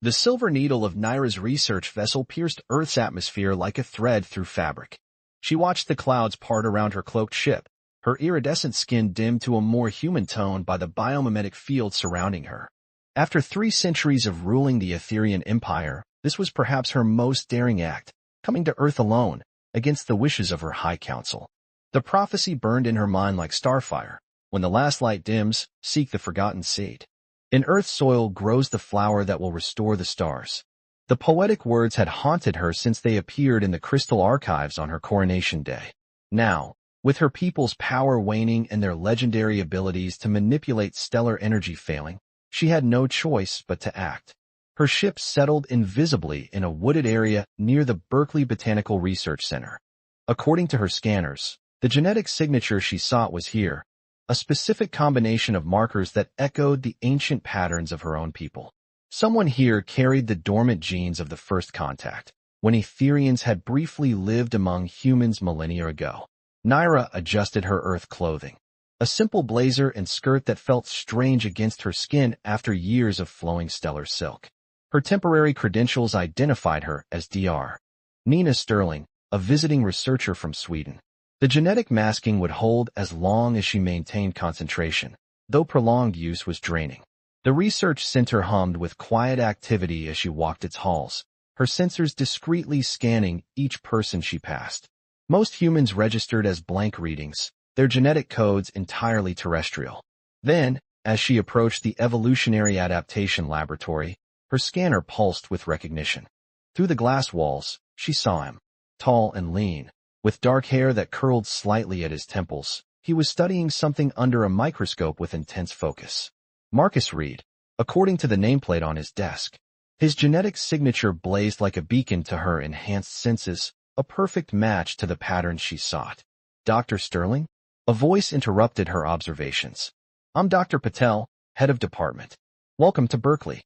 The silver needle of Naira's research vessel pierced Earth's atmosphere like a thread through fabric. She watched the clouds part around her cloaked ship, her iridescent skin dimmed to a more human tone by the biomimetic field surrounding her. After 3 centuries of ruling the Etherean Empire, this was perhaps her most daring act, coming to Earth alone, against the wishes of her High Council. The prophecy burned in her mind like starfire. When the last light dims, seek the forgotten seed. In Earth's soil grows the flower that will restore the stars. The poetic words had haunted her since they appeared in the crystal archives on her coronation day. Now, with her people's power waning and their legendary abilities to manipulate stellar energy failing, she had no choice but to act. Her ship settled invisibly in a wooded area near the Berkeley Botanical Research Center. According to her scanners, the genetic signature she sought was here, a specific combination of markers that echoed the ancient patterns of her own people. Someone here carried the dormant genes of the first contact, when Etherians had briefly lived among humans millennia ago. Naira adjusted her Earth clothing, a simple blazer and skirt that felt strange against her skin after years of flowing stellar silk. Her temporary credentials identified her as Dr. Nina Sterling, a visiting researcher from Sweden. The genetic masking would hold as long as she maintained concentration, though prolonged use was draining. The research center hummed with quiet activity as she walked its halls, her sensors discreetly scanning each person she passed. Most humans registered as blank readings, their genetic codes entirely terrestrial. Then, as she approached the Evolutionary Adaptation Laboratory, her scanner pulsed with recognition. Through the glass walls, she saw him, tall and lean, with dark hair that curled slightly at his temples. He was studying something under a microscope with intense focus. Marcus Reed, according to the nameplate on his desk. His genetic signature blazed like a beacon to her enhanced senses, a perfect match to the pattern she sought. Dr. Sterling? A voice interrupted her observations. I'm Dr. Patel, head of department. Welcome to Berkeley.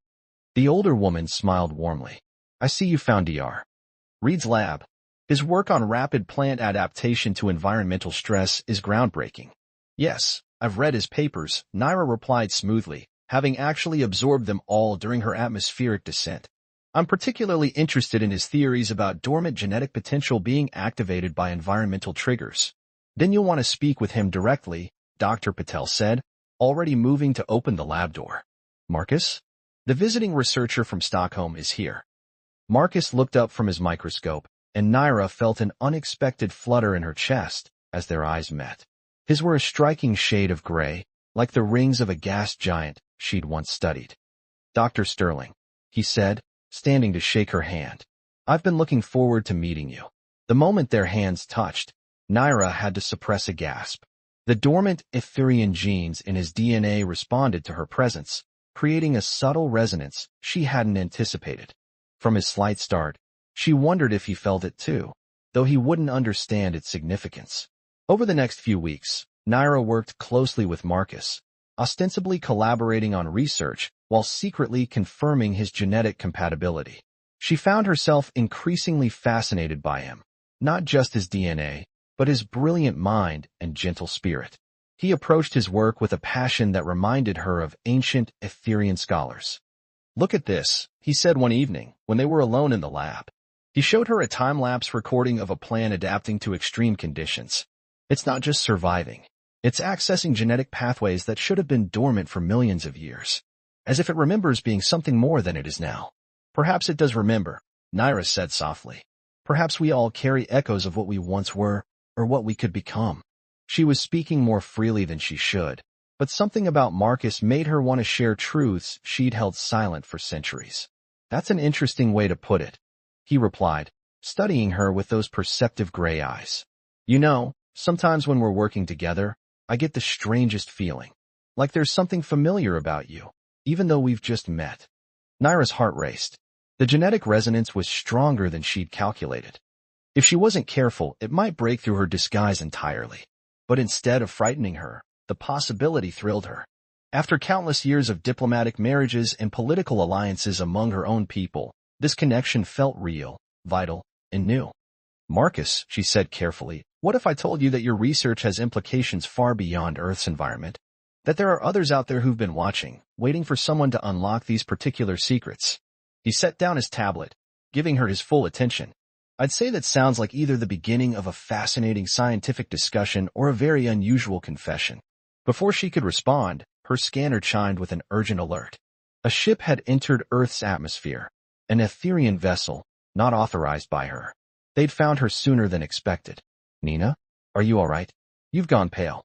The older woman smiled warmly. I see you found Dr. Reed's lab. His work on rapid plant adaptation to environmental stress is groundbreaking. Yes, I've read his papers, Naira replied smoothly, having actually absorbed them all during her atmospheric descent. I'm particularly interested in his theories about dormant genetic potential being activated by environmental triggers. Then you'll want to speak with him directly, Dr. Patel said, already moving to open the lab door. Marcus? The visiting researcher from Stockholm is here. Marcus looked up from his microscope, and Naira felt an unexpected flutter in her chest as their eyes met. His were a striking shade of gray, like the rings of a gas giant she'd once studied. Dr. Sterling, he said, standing to shake her hand. I've been looking forward to meeting you. The moment their hands touched, Naira had to suppress a gasp. The dormant Etherian genes in his DNA responded to her presence, creating a subtle resonance she hadn't anticipated. From his slight start, she wondered if he felt it too, though he wouldn't understand its significance. Over the next few weeks, Naira worked closely with Marcus, ostensibly collaborating on research while secretly confirming his genetic compatibility. She found herself increasingly fascinated by him, not just his DNA, but his brilliant mind and gentle spirit. He approached his work with a passion that reminded her of ancient Etherian scholars. Look at this, he said one evening when they were alone in the lab. He showed her a time-lapse recording of a plant adapting to extreme conditions. It's not just surviving. It's accessing genetic pathways that should have been dormant for millions of years, as if it remembers being something more than it is now. Perhaps it does remember, Naira said softly. Perhaps we all carry echoes of what we once were, or what we could become. She was speaking more freely than she should, but something about Marcus made her want to share truths she'd held silent for centuries. That's an interesting way to put it, he replied, studying her with those perceptive gray eyes. You know, sometimes when we're working together, I get the strangest feeling, like there's something familiar about you, even though we've just met. Naira's heart raced. The genetic resonance was stronger than she'd calculated. If she wasn't careful, it might break through her disguise entirely. But instead of frightening her, the possibility thrilled her. After countless years of diplomatic marriages and political alliances among her own people, this connection felt real, vital, and new. Marcus, she said carefully, what if I told you that your research has implications far beyond Earth's environment? That there are others out there who've been watching, waiting for someone to unlock these particular secrets? He set down his tablet, giving her his full attention. I'd say that sounds like either the beginning of a fascinating scientific discussion or a very unusual confession. Before she could respond, her scanner chimed with an urgent alert. A ship had entered Earth's atmosphere, an Etherian vessel, not authorized by her. They'd found her sooner than expected. Nina, are you all right? You've gone pale.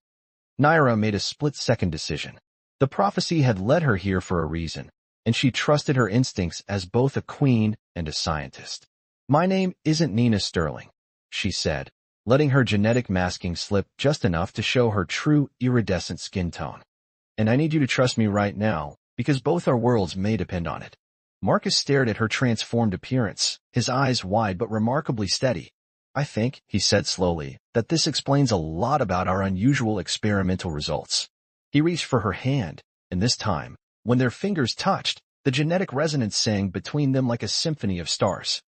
Naira made a split-second decision. The prophecy had led her here for a reason, and she trusted her instincts as both a queen and a scientist. My name isn't Nina Sterling, she said, letting her genetic masking slip just enough to show her true iridescent skin tone. And I need you to trust me right now, because both our worlds may depend on it. Marcus stared at her transformed appearance, his eyes wide but remarkably steady. I think, he said slowly, that this explains a lot about our unusual experimental results. He reached for her hand, and this time, when their fingers touched, the genetic resonance sang between them like a symphony of stars.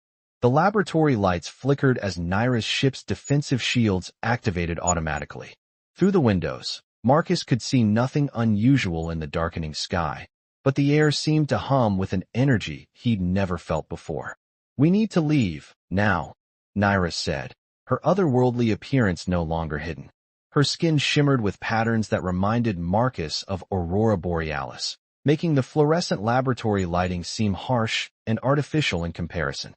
The laboratory lights flickered as Naira's ship's defensive shields activated automatically. Through the windows, Marcus could see nothing unusual in the darkening sky, but the air seemed to hum with an energy he'd never felt before. We need to leave, now, Naira said, her otherworldly appearance no longer hidden. Her skin shimmered with patterns that reminded Marcus of Aurora Borealis, making the fluorescent laboratory lighting seem harsh and artificial in comparison.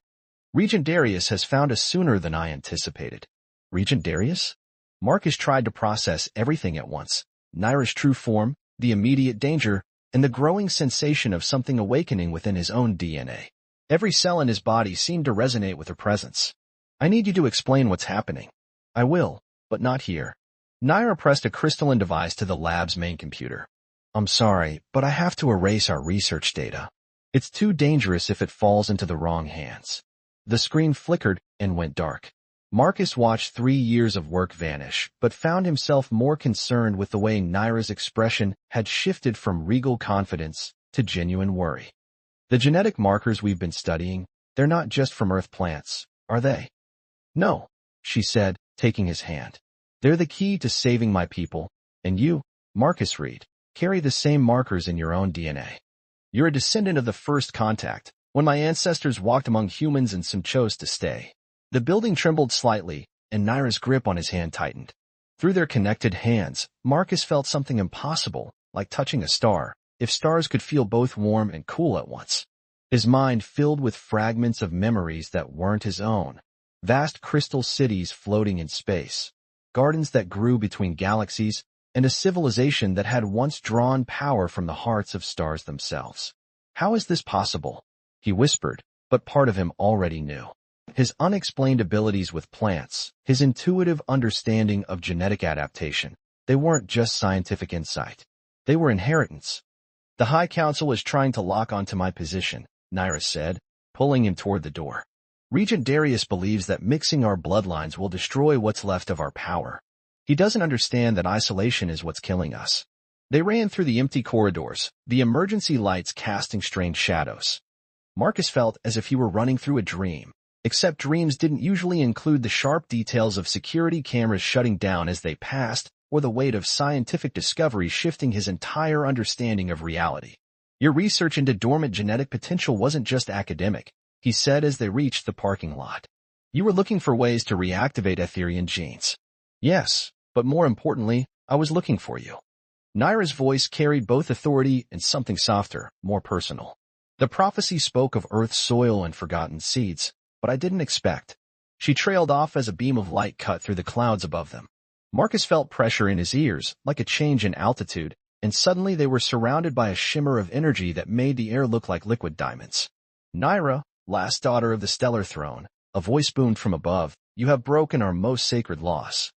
Regent Darius has found us sooner than I anticipated. Regent Darius? Marcus tried to process everything at once. Naira's true form, the immediate danger, and the growing sensation of something awakening within his own DNA. Every cell in his body seemed to resonate with her presence. I need you to explain what's happening. I will, but not here. Naira pressed a crystalline device to the lab's main computer. I'm sorry, but I have to erase our research data. It's too dangerous if it falls into the wrong hands. The screen flickered and went dark. Marcus watched 3 years of work vanish, but found himself more concerned with the way Naira's expression had shifted from regal confidence to genuine worry. The genetic markers we've been studying, they're not just from Earth plants, are they? No, she said, taking his hand. They're the key to saving my people, and you, Marcus Reed, carry the same markers in your own DNA. You're a descendant of the first contact, when my ancestors walked among humans and some chose to stay. The building trembled slightly, and Naira's grip on his hand tightened. Through their connected hands, Marcus felt something impossible, like touching a star, if stars could feel both warm and cool at once. His mind filled with fragments of memories that weren't his own. Vast crystal cities floating in space, gardens that grew between galaxies, and a civilization that had once drawn power from the hearts of stars themselves. How is this possible? He whispered, but part of him already knew. His unexplained abilities with plants, his intuitive understanding of genetic adaptation, they weren't just scientific insight. They were inheritance. The High Council is trying to lock onto my position, Naira said, pulling him toward the door. Regent Darius believes that mixing our bloodlines will destroy what's left of our power. He doesn't understand that isolation is what's killing us. They ran through the empty corridors, the emergency lights casting strange shadows. Marcus felt as if he were running through a dream, except dreams didn't usually include the sharp details of security cameras shutting down as they passed, or the weight of scientific discovery shifting his entire understanding of reality. Your research into dormant genetic potential wasn't just academic, he said as they reached the parking lot. You were looking for ways to reactivate Etherian genes. Yes, but more importantly, I was looking for you. Naira's voice carried both authority and something softer, more personal. The prophecy spoke of Earth's soil and forgotten seeds, but I didn't expect. She trailed off as a beam of light cut through the clouds above them. Marcus felt pressure in his ears, like a change in altitude, and suddenly they were surrounded by a shimmer of energy that made the air look like liquid diamonds. Naira, last daughter of the stellar throne, a voice boomed from above, you have broken our most sacred laws.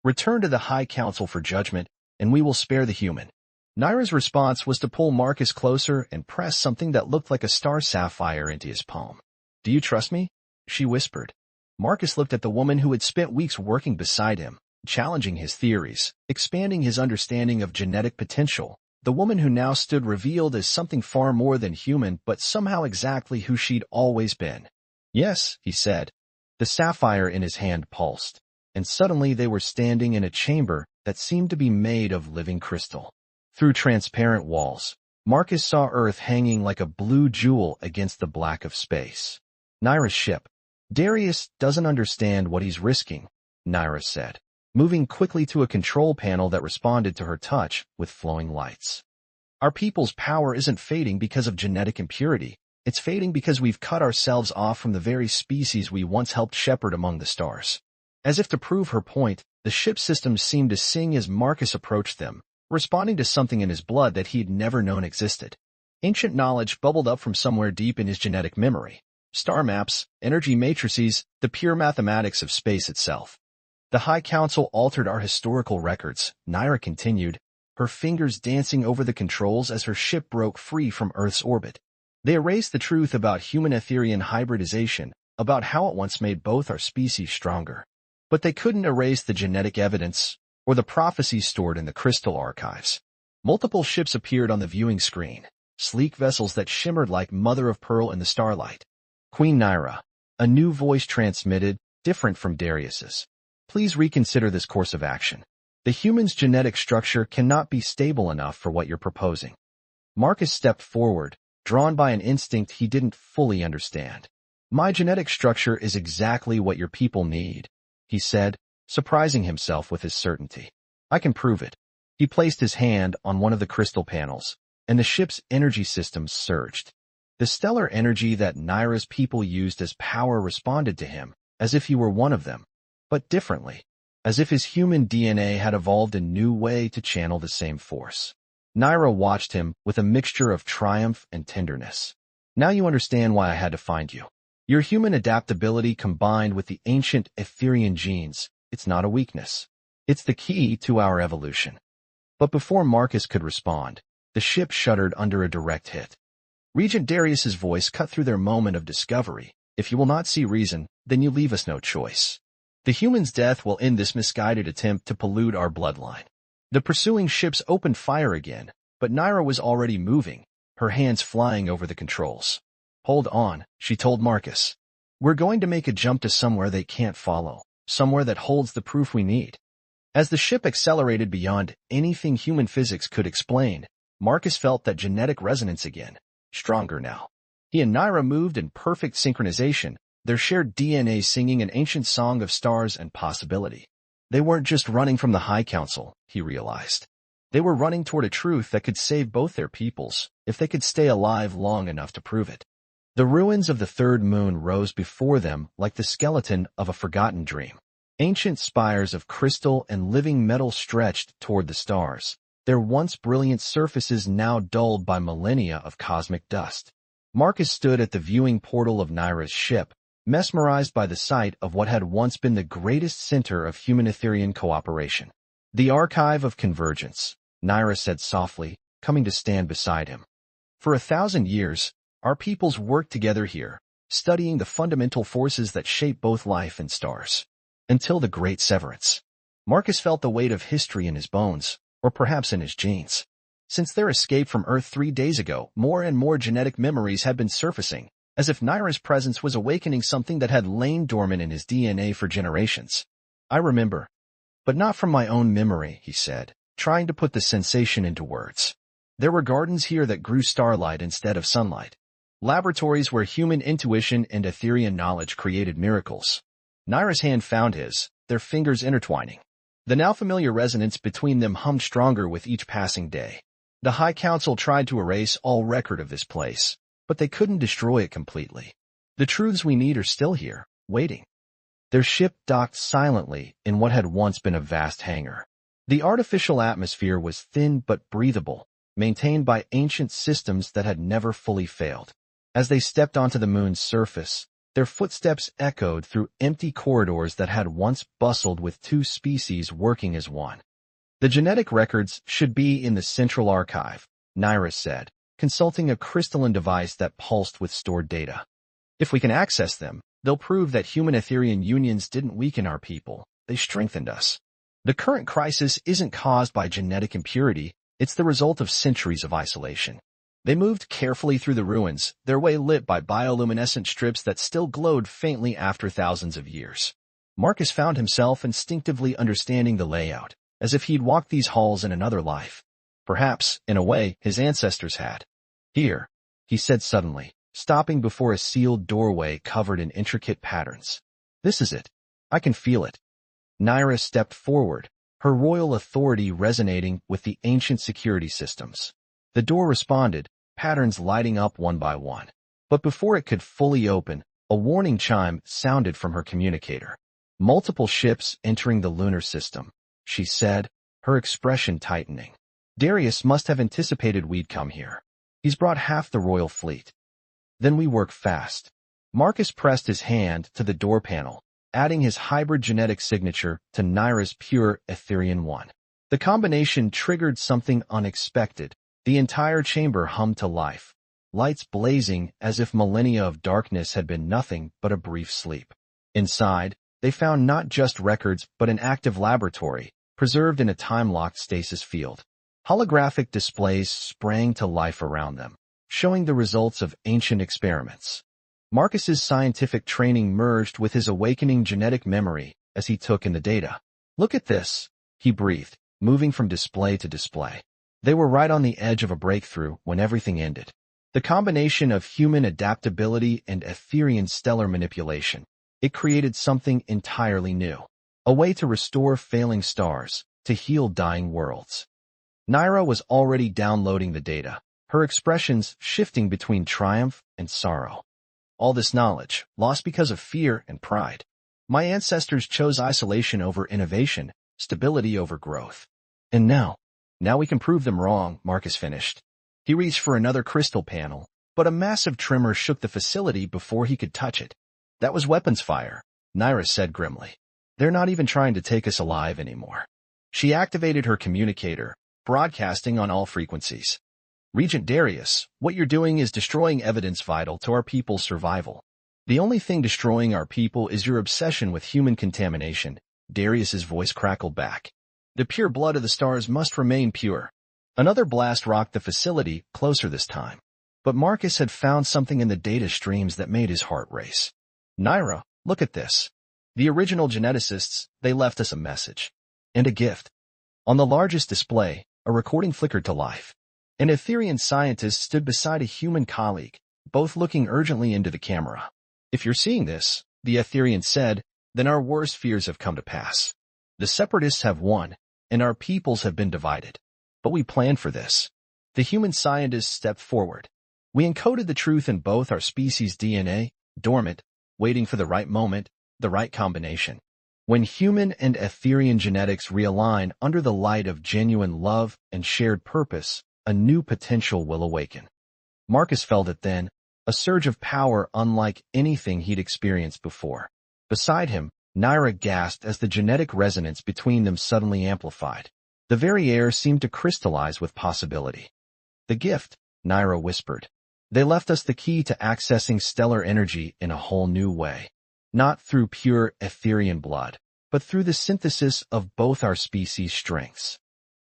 Return to the High Council for judgment, and we will spare the human. Naira's response was to pull Marcus closer and press something that looked like a star sapphire into his palm. Do you trust me? She whispered. Marcus looked at the woman who had spent weeks working beside him, challenging his theories, expanding his understanding of genetic potential. The woman who now stood revealed as something far more than human, but somehow exactly who she'd always been. Yes, he said. The sapphire in his hand pulsed, and suddenly they were standing in a chamber that seemed to be made of living crystal. Through transparent walls, Marcus saw Earth hanging like a blue jewel against the black of space. Naira's ship. Darius doesn't understand what he's risking, Naira said, moving quickly to a control panel that responded to her touch with flowing lights. Our people's power isn't fading because of genetic impurity. It's fading because we've cut ourselves off from the very species we once helped shepherd among the stars. As if to prove her point, the ship systems seemed to sing as Marcus approached them, responding to something in his blood that he had never known existed. Ancient knowledge bubbled up from somewhere deep in his genetic memory. Star maps, energy matrices, the pure mathematics of space itself. The High Council altered our historical records, Naira continued, her fingers dancing over the controls as her ship broke free from Earth's orbit. They erased the truth about human-Etherian hybridization, about how it once made both our species stronger. But they couldn't erase the genetic evidence or the prophecies stored in the crystal archives. Multiple ships appeared on the viewing screen, sleek vessels that shimmered like mother of pearl in the starlight. Queen Naira. A new voice transmitted, different from Darius's. Please reconsider this course of action. The human's genetic structure cannot be stable enough for what you're proposing. Marcus stepped forward, drawn by an instinct he didn't fully understand. My genetic structure is exactly what your people need, he said, surprising himself with his certainty. I can prove it. He placed his hand on one of the crystal panels, and the ship's energy systems surged. The stellar energy that Naira's people used as power responded to him, as if he were one of them, but differently, as if his human DNA had evolved a new way to channel the same force. Naira watched him with a mixture of triumph and tenderness. Now you understand why I had to find you. Your human adaptability combined with the ancient Etherian genes, it's not a weakness. It's the key to our evolution. But before Marcus could respond, the ship shuddered under a direct hit. Regent Darius's voice cut through their moment of discovery. If you will not see reason, then you leave us no choice. The human's death will end this misguided attempt to pollute our bloodline. The pursuing ships opened fire again, but Naira was already moving, her hands flying over the controls. Hold on, she told Marcus. We're going to make a jump to somewhere they can't follow, somewhere that holds the proof we need. As the ship accelerated beyond anything human physics could explain, Marcus felt that genetic resonance again, stronger now. He and Naira moved in perfect synchronization, their shared DNA singing an ancient song of stars and possibility. They weren't just running from the High Council, he realized. They were running toward a truth that could save both their peoples, if they could stay alive long enough to prove it. The ruins of the third moon rose before them like the skeleton of a forgotten dream. Ancient spires of crystal and living metal stretched toward the stars, their once brilliant surfaces now dulled by millennia of cosmic dust. Marcus stood at the viewing portal of Naira's ship, mesmerized by the sight of what had once been the greatest center of human-Etherian cooperation. The Archive of Convergence, Naira said softly, coming to stand beside him. For 1,000 years, our peoples worked together here, studying the fundamental forces that shape both life and stars. Until the Great Severance. Marcus felt the weight of history in his bones, or perhaps in his genes. Since their escape from Earth 3 days ago, more and more genetic memories had been surfacing, as if Naira's presence was awakening something that had lain dormant in his DNA for generations. I remember. But not from my own memory, he said, trying to put the sensation into words. There were gardens here that grew starlight instead of sunlight. Laboratories where human intuition and Etherian knowledge created miracles. Naira's hand found his, their fingers intertwining. The now familiar resonance between them hummed stronger with each passing day. The High Council tried to erase all record of this place, but they couldn't destroy it completely. The truths we need are still here, waiting. Their ship docked silently in what had once been a vast hangar. The artificial atmosphere was thin but breathable, maintained by ancient systems that had never fully failed. As they stepped onto the moon's surface, their footsteps echoed through empty corridors that had once bustled with two species working as one. The genetic records should be in the central archive, Naira said, consulting a crystalline device that pulsed with stored data. If we can access them, they'll prove that human-Etherian unions didn't weaken our people, they strengthened us. The current crisis isn't caused by genetic impurity, it's the result of centuries of isolation. They moved carefully through the ruins, their way lit by bioluminescent strips that still glowed faintly after thousands of years. Marcus found himself instinctively understanding the layout, as if he'd walked these halls in another life. Perhaps, in a way, his ancestors had. Here, he said suddenly, stopping before a sealed doorway covered in intricate patterns. This is it. I can feel it. Naira stepped forward, her royal authority resonating with the ancient security systems. The door responded, patterns lighting up one by one. But before it could fully open, a warning chime sounded from her communicator. Multiple ships entering the lunar system, she said, her expression tightening. Darius must have anticipated we'd come here. He's brought half the royal fleet. Then we work fast. Marcus pressed his hand to the door panel, adding his hybrid genetic signature to Naira's pure Etherian one. The combination triggered something unexpected. The entire chamber hummed to life, lights blazing as if millennia of darkness had been nothing but a brief sleep. Inside, they found not just records but an active laboratory, preserved in a time-locked stasis field. Holographic displays sprang to life around them, showing the results of ancient experiments. Marcus's scientific training merged with his awakening genetic memory as he took in the data. Look at this, he breathed, moving from display to display. They were right on the edge of a breakthrough when everything ended. The combination of human adaptability and Etherian stellar manipulation. It created something entirely new. A way to restore failing stars, to heal dying worlds. Naira was already downloading the data, her expressions shifting between triumph and sorrow. All this knowledge, lost because of fear and pride. My ancestors chose isolation over innovation, stability over growth. And now we can prove them wrong, Marcus finished. He reached for another crystal panel, but a massive tremor shook the facility before he could touch it. That was weapons fire, Naira said grimly. They're not even trying to take us alive anymore. She activated her communicator, broadcasting on all frequencies. Regent Darius, what you're doing is destroying evidence vital to our people's survival. The only thing destroying our people is your obsession with human contamination, Darius's voice crackled back. The pure blood of the stars must remain pure. Another blast rocked the facility, closer this time. But Marcus had found something in the data streams that made his heart race. Naira, look at this. The original geneticists, they left us a message. And a gift. On the largest display, a recording flickered to life. An Etherian scientist stood beside a human colleague, both looking urgently into the camera. If you're seeing this, the Etherian said, then our worst fears have come to pass. The separatists have won, and our peoples have been divided. But we planned for this. The human scientists stepped forward. We encoded the truth in both our species' DNA, dormant, waiting for the right moment, the right combination. When human and Etherian genetics realign under the light of genuine love and shared purpose, a new potential will awaken. Marcus felt it then, a surge of power unlike anything he'd experienced before. Beside him, Naira gasped as the genetic resonance between them suddenly amplified. The very air seemed to crystallize with possibility. The gift, Naira whispered. They left us the key to accessing stellar energy in a whole new way. Not through pure Etherian blood, but through the synthesis of both our species' strengths.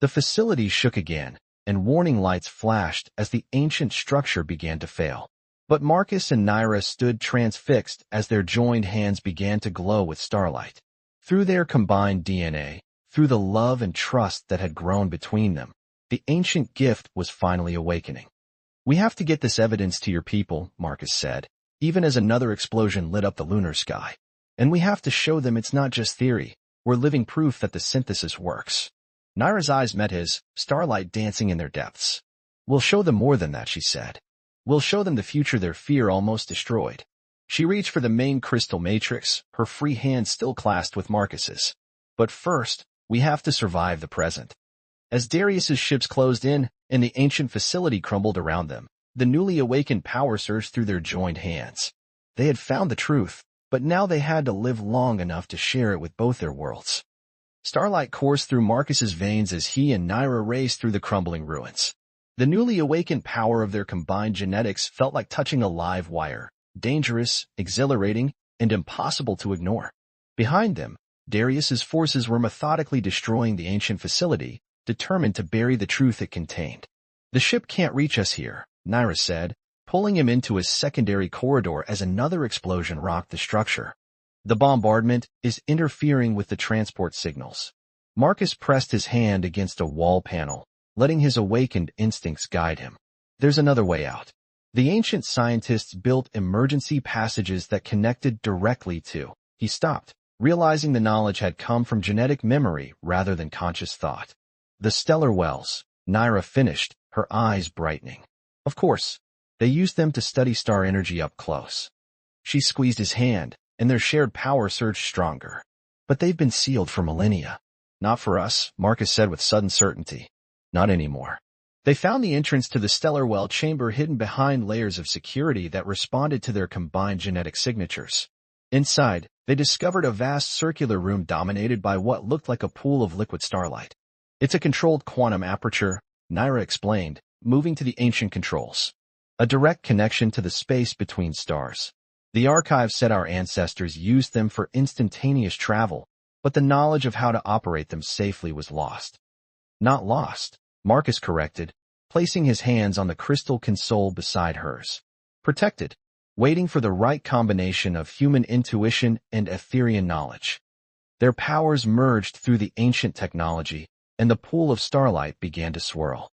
The facility shook again, and warning lights flashed as the ancient structure began to fail. But Marcus and Naira stood transfixed as their joined hands began to glow with starlight. Through their combined DNA, through the love and trust that had grown between them, the ancient gift was finally awakening. We have to get this evidence to your people, Marcus said, even as another explosion lit up the lunar sky. And we have to show them it's not just theory, we're living proof that the synthesis works. Naira's eyes met his, starlight dancing in their depths. We'll show them more than that, she said. We'll show them the future their fear almost destroyed. She reached for the main crystal matrix, her free hand still clasped with Marcus's. But first, we have to survive the present. As Darius's ships closed in and the ancient facility crumbled around them, the newly awakened power surged through their joined hands. They had found the truth, but now they had to live long enough to share it with both their worlds. Starlight coursed through Marcus's veins as he and Naira raced through the crumbling ruins. The newly awakened power of their combined genetics felt like touching a live wire, dangerous, exhilarating, and impossible to ignore. Behind them, Darius's forces were methodically destroying the ancient facility, determined to bury the truth it contained. The ship can't reach us here, Naira said, pulling him into a secondary corridor as another explosion rocked the structure. The bombardment is interfering with the transport signals. Marcus pressed his hand against a wall panel, letting his awakened instincts guide him. There's another way out. The ancient scientists built emergency passages that connected directly to. He stopped, realizing the knowledge had come from genetic memory rather than conscious thought. The stellar wells, Naira finished, her eyes brightening. Of course, they used them to study star energy up close. She squeezed his hand, and their shared power surged stronger. But they've been sealed for millennia. Not for us, Marcus said with sudden certainty. Not anymore. They found the entrance to the stellar well chamber hidden behind layers of security that responded to their combined genetic signatures. Inside, they discovered a vast circular room dominated by what looked like a pool of liquid starlight. It's a controlled quantum aperture, Naira explained, moving to the ancient controls. A direct connection to the space between stars. The archive said our ancestors used them for instantaneous travel, but the knowledge of how to operate them safely was lost. Not lost, Marcus corrected, placing his hands on the crystal console beside hers. Protected, waiting for the right combination of human intuition and Etherian knowledge. Their powers merged through the ancient technology, and the pool of starlight began to swirl.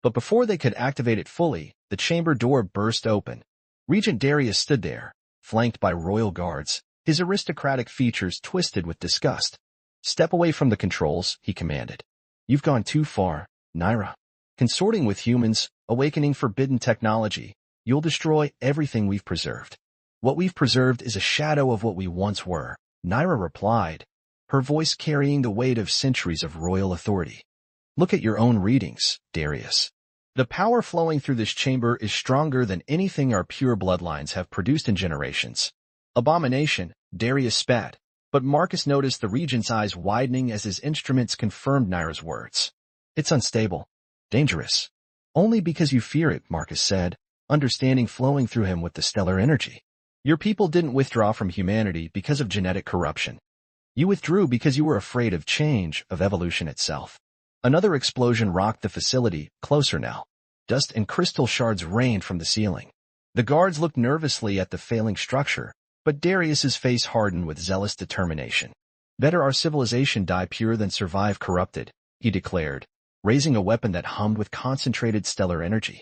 But before they could activate it fully, the chamber door burst open. Regent Darius stood there, flanked by royal guards, his aristocratic features twisted with disgust. "Step away from the controls," he commanded. "You've gone too far, Naira. Consorting with humans, awakening forbidden technology, you'll destroy everything we've preserved." "What we've preserved is a shadow of what we once were," Naira replied, her voice carrying the weight of centuries of royal authority. "Look at your own readings, Darius. The power flowing through this chamber is stronger than anything our pure bloodlines have produced in generations." "Abomination," Darius spat, but Marcus noticed the regent's eyes widening as his instruments confirmed Naira's words. "It's unstable. Dangerous. Only because you fear it," Marcus said, understanding flowing through him with the stellar energy. "Your people didn't withdraw from humanity because of genetic corruption. You withdrew because you were afraid of change, of evolution itself." Another explosion rocked the facility, closer now. Dust and crystal shards rained from the ceiling. The guards looked nervously at the failing structure, but Darius's face hardened with zealous determination. "Better our civilization die pure than survive corrupted," he declared, raising a weapon that hummed with concentrated stellar energy.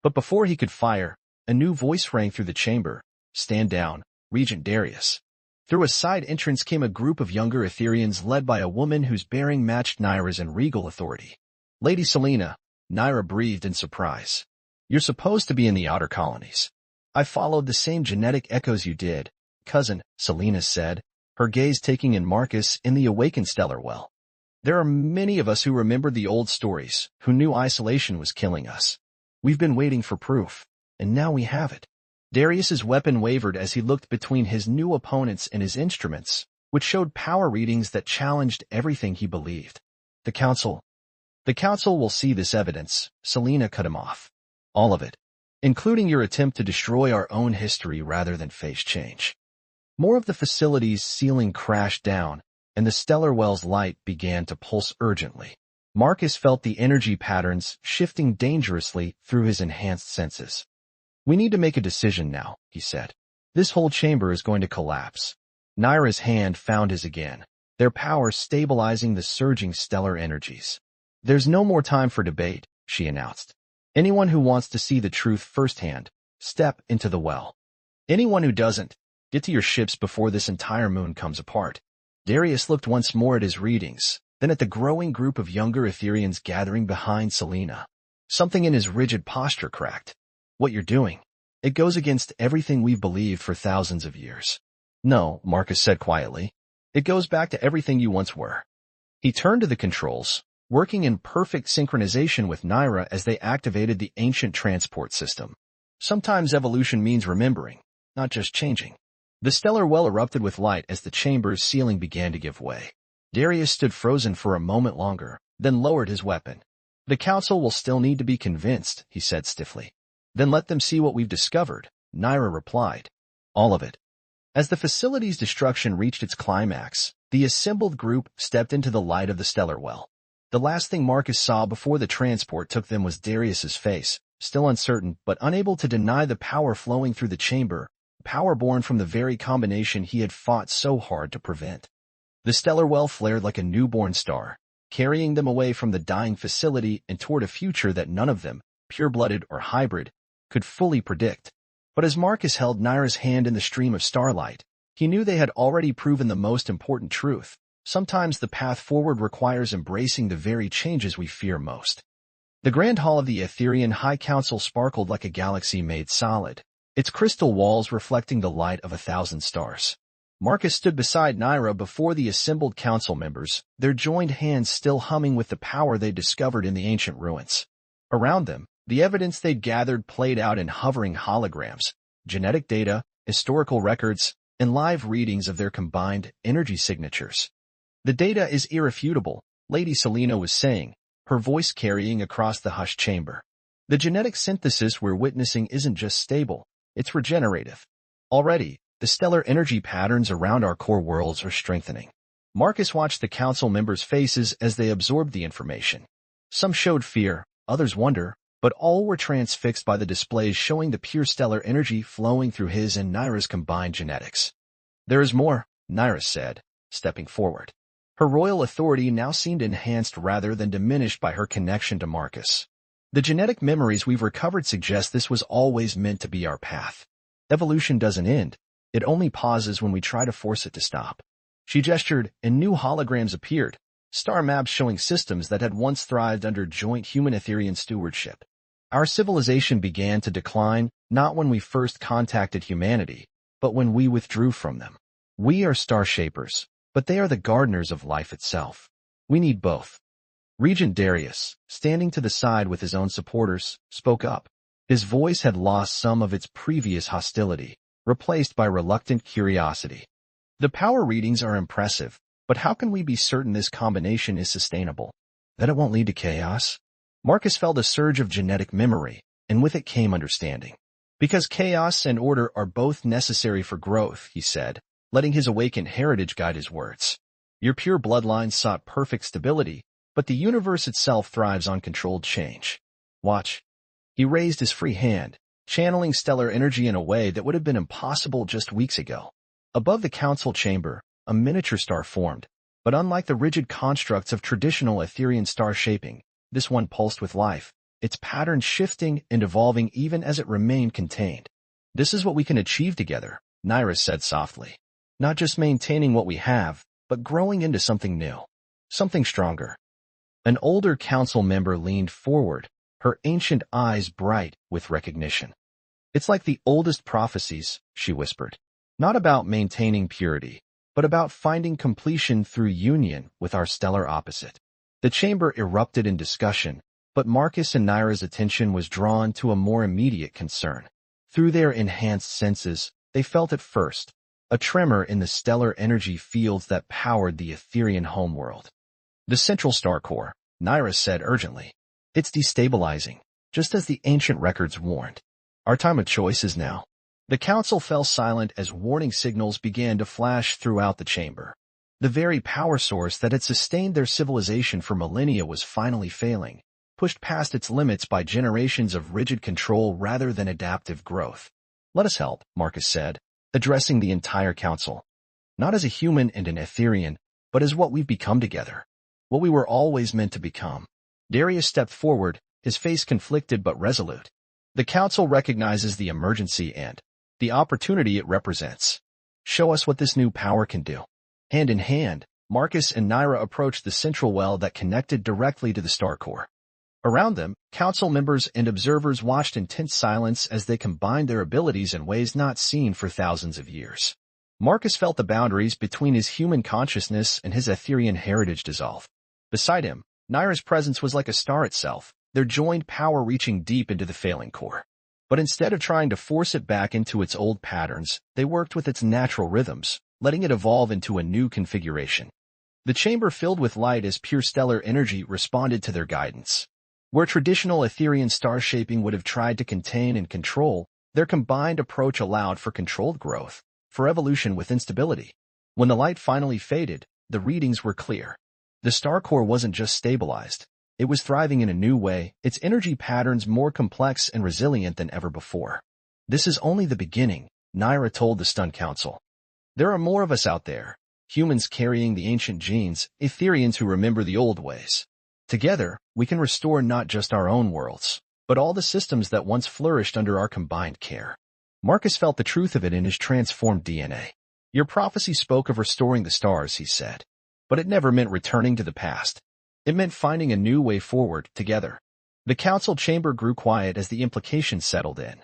But before he could fire, a new voice rang through the chamber. "Stand down, Regent Darius." Through a side entrance came a group of younger Etherians led by a woman whose bearing matched Naira's in regal authority. "Lady Selena," Naira breathed in surprise. "You're supposed to be in the outer colonies." "I followed the same genetic echoes you did," cousin, Selena said, her gaze taking in Marcus in the awakened stellar well. "There are many of us who remembered the old stories, who knew isolation was killing us. We've been waiting for proof, and now we have it." Darius's weapon wavered as he looked between his new opponents and his instruments, which showed power readings that challenged everything he believed. The council will see this evidence," Selena cut him off. "All of it, including your attempt to destroy our own history rather than face change." More of the facility's ceiling crashed down, and the stellar well's light began to pulse urgently. Marcus felt the energy patterns shifting dangerously through his enhanced senses. "We need to make a decision now," he said. "This whole chamber is going to collapse." Naira's hand found his again, their power stabilizing the surging stellar energies. "There's no more time for debate," she announced. "Anyone who wants to see the truth firsthand, step into the well. Anyone who doesn't, get to your ships before this entire moon comes apart." Darius looked once more at his readings, then at the growing group of younger Etherians gathering behind Selena. Something in his rigid posture cracked. "What you're doing, it goes against everything we've believed for thousands of years." "No," Marcus said quietly. "It goes back to everything you once were." He turned to the controls, working in perfect synchronization with Naira as they activated the ancient transport system. Sometimes evolution means remembering, not just changing. The stellar well erupted with light as the chamber's ceiling began to give way. Darius stood frozen for a moment longer, then lowered his weapon. "The council will still need to be convinced," he said stiffly. "Then let them see what we've discovered," Naira replied. "All of it." As the facility's destruction reached its climax, the assembled group stepped into the light of the stellar well. The last thing Marcus saw before the transport took them was Darius's face, still uncertain but unable to deny the power flowing through the chamber, power born from the very combination he had fought so hard to prevent. The stellar well flared like a newborn star, carrying them away from the dying facility and toward a future that none of them, pure-blooded or hybrid, could fully predict. But as Marcus held Naira's hand in the stream of starlight, he knew they had already proven the most important truth. Sometimes the path forward requires embracing the very changes we fear most. The grand hall of the Etherean High Council sparkled like a galaxy made solid, its crystal walls reflecting the light of 1,000 stars. Marcus stood beside Naira before the assembled council members, their joined hands still humming with the power they discovered in the ancient ruins. Around them, the evidence they'd gathered played out in hovering holograms, genetic data, historical records, and live readings of their combined energy signatures. The data is irrefutable, Lady Selena was saying, her voice carrying across the hushed chamber. The genetic synthesis we're witnessing isn't just stable, it's regenerative. Already, the stellar energy patterns around our core worlds are strengthening. Marcus watched the council members' faces as they absorbed the information. Some showed fear, others wonder, but all were transfixed by the displays showing the pure stellar energy flowing through his and Naira's combined genetics. There is more, Naira said, stepping forward. Her royal authority now seemed enhanced rather than diminished by her connection to Marcus. The genetic memories we've recovered suggest this was always meant to be our path. Evolution doesn't end, it only pauses when we try to force it to stop. She gestured, and new holograms appeared, star maps showing systems that had once thrived under joint human-Etherean stewardship. Our civilization began to decline, not when we first contacted humanity, but when we withdrew from them. We are star shapers, but they are the gardeners of life itself. We need both. Regent Darius, standing to the side with his own supporters, spoke up. His voice had lost some of its previous hostility, replaced by reluctant curiosity. The power readings are impressive, but how can we be certain this combination is sustainable? That it won't lead to chaos? Marcus felt a surge of genetic memory, and with it came understanding. Because chaos and order are both necessary for growth, he said, letting his awakened heritage guide his words. Your pure bloodline sought perfect stability, but the universe itself thrives on controlled change. Watch. He raised his free hand, channeling stellar energy in a way that would have been impossible just weeks ago. Above the council chamber, a miniature star formed, but unlike the rigid constructs of traditional Etherean star shaping, this one pulsed with life, its pattern shifting and evolving even as it remained contained. This is what we can achieve together, Naira said softly. Not just maintaining what we have, but growing into something new, something stronger. An older council member leaned forward, her ancient eyes bright with recognition. It's like the oldest prophecies, she whispered. Not about maintaining purity, but about finding completion through union with our stellar opposite. The chamber erupted in discussion, but Marcus and Naira's attention was drawn to a more immediate concern. Through their enhanced senses, they felt it first, a tremor in the stellar energy fields that powered the Etherean homeworld. The central star core, Naira said urgently. It's destabilizing, just as the ancient records warned. Our time of choice is now. The council fell silent as warning signals began to flash throughout the chamber. The very power source that had sustained their civilization for millennia was finally failing, pushed past its limits by generations of rigid control rather than adaptive growth. Let us help, Marcus said, addressing the entire council. Not as a human and an Etherean, but as what we've become together. What we were always meant to become. Darius stepped forward, his face conflicted but resolute. The council recognizes the emergency and the opportunity it represents. Show us what this new power can do. Hand in hand, Marcus and Naira approached the central well that connected directly to the star core. Around them, council members and observers watched in tense silence as they combined their abilities in ways not seen for thousands of years. Marcus felt the boundaries between his human consciousness and his Etherean heritage dissolve. Beside him, Naira's presence was like a star itself, their joined power reaching deep into the failing core. But instead of trying to force it back into its old patterns, they worked with its natural rhythms, letting it evolve into a new configuration. The chamber filled with light as pure stellar energy responded to their guidance. Where traditional Etherean star shaping would have tried to contain and control, their combined approach allowed for controlled growth, for evolution with instability. When the light finally faded, the readings were clear. The star core wasn't just stabilized. It was thriving in a new way, its energy patterns more complex and resilient than ever before. This is only the beginning, Naira told the stunned council. There are more of us out there, humans carrying the ancient genes, Etherians who remember the old ways. Together, we can restore not just our own worlds, but all the systems that once flourished under our combined care. Marcus felt the truth of it in his transformed DNA. Your prophecy spoke of restoring the stars, he said. But it never meant returning to the past. It meant finding a new way forward, together. The council chamber grew quiet as the implications settled in.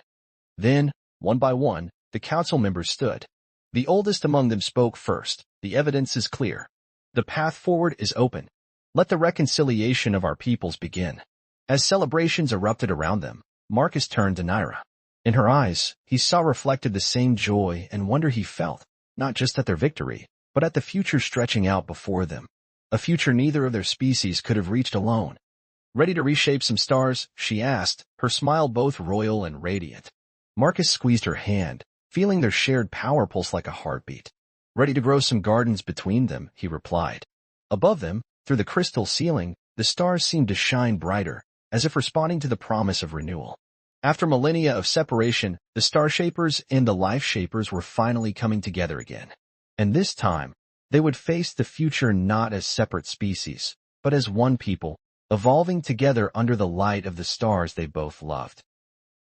Then, one by one, the council members stood. The oldest among them spoke first. The evidence is clear. The path forward is open. Let the reconciliation of our peoples begin. As celebrations erupted around them, Marcus turned to Naira. In her eyes, he saw reflected the same joy and wonder he felt, not just at their victory, but at the future stretching out before them. A future neither of their species could have reached alone. Ready to reshape some stars? She asked, her smile both royal and radiant. Marcus squeezed her hand, feeling their shared power pulse like a heartbeat. Ready to grow some gardens between them, he replied. Above them, through the crystal ceiling, the stars seemed to shine brighter, as if responding to the promise of renewal. After millennia of separation, the Star Shapers and the Life Shapers were finally coming together again. And this time, they would face the future not as separate species, but as one people, evolving together under the light of the stars they both loved.